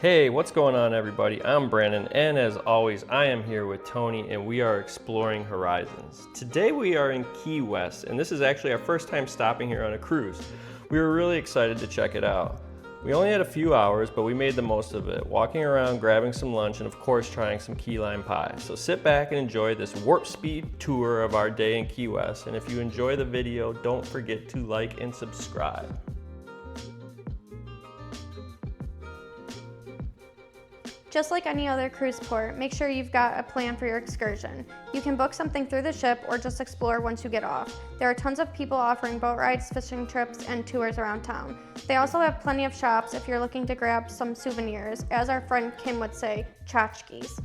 Hey, what's going on everybody? I'm Brandon, and as always, I am here with Tony, and we are exploring horizons. Today we are in Key West, and this is actually our first time stopping here on a cruise. We were really excited to check it out. We only had a few hours, but we made the most of it, walking around, grabbing some lunch, and of course trying some key lime pie. So sit back and enjoy this warp speed tour of our day in Key West, and if you enjoy the video, don't forget to like and subscribe. Just like any other cruise port, make sure you've got a plan for your excursion. You can book something through the ship or just explore once you get off. There are tons of people offering boat rides, fishing trips, and tours around town. They also have plenty of shops if you're looking to grab some souvenirs, as our friend Kim would say, tchotchkes.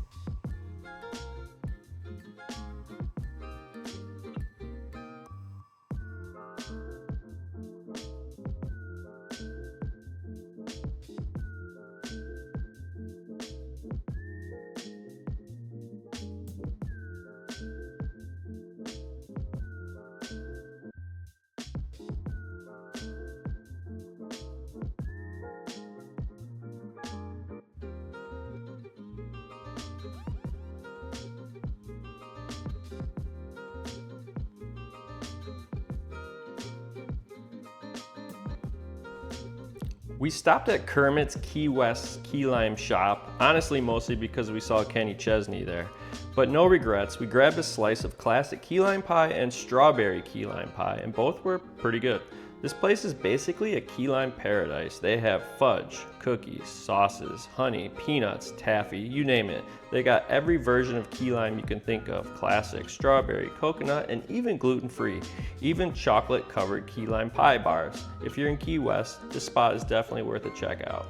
We stopped at Kermit's Key West key lime shop, honestly mostly because we saw Kenny Chesney there. But no regrets, we grabbed a slice of classic key lime pie and strawberry key lime pie, and both were pretty good. This place is basically a key lime paradise. They have fudge, cookies, sauces, honey, peanuts, taffy, you name it. They got every version of key lime you can think of: classic, strawberry, coconut, and even gluten-free. Even chocolate-covered key lime pie bars. If you're in Key West, this spot is definitely worth a check out.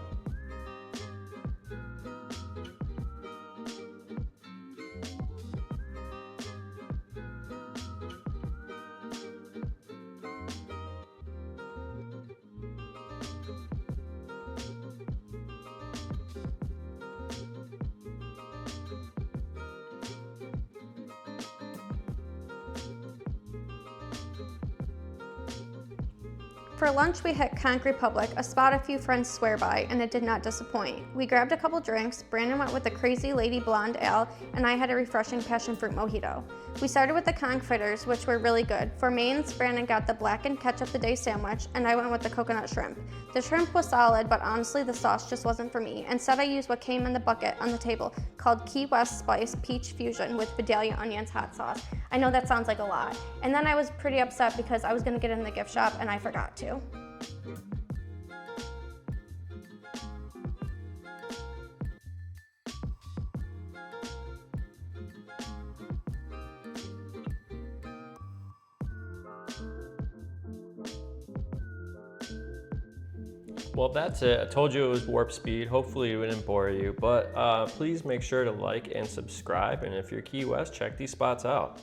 For lunch, we hit Conch Republic, a spot a few friends swear by, and it did not disappoint. We grabbed a couple drinks. Brandon went with the Crazy Lady Blonde Ale, and I had a refreshing passion fruit mojito. We started with the conch fritters, which were really good. For mains, Brandon got the blackened ketchup the day sandwich, and I went with the coconut shrimp. The shrimp was solid, but honestly the sauce just wasn't for me. Instead, I used what came in the bucket on the table, called Key West Spice Peach Fusion with Vidalia Onions hot sauce. I know that sounds like a lot. And then I was pretty upset because I was gonna get it in the gift shop and I forgot to. Well, that's it. I told you it was warp speed. Hopefully it didn't bore you, but please make sure to like and subscribe. And if you're Key West, check these spots out.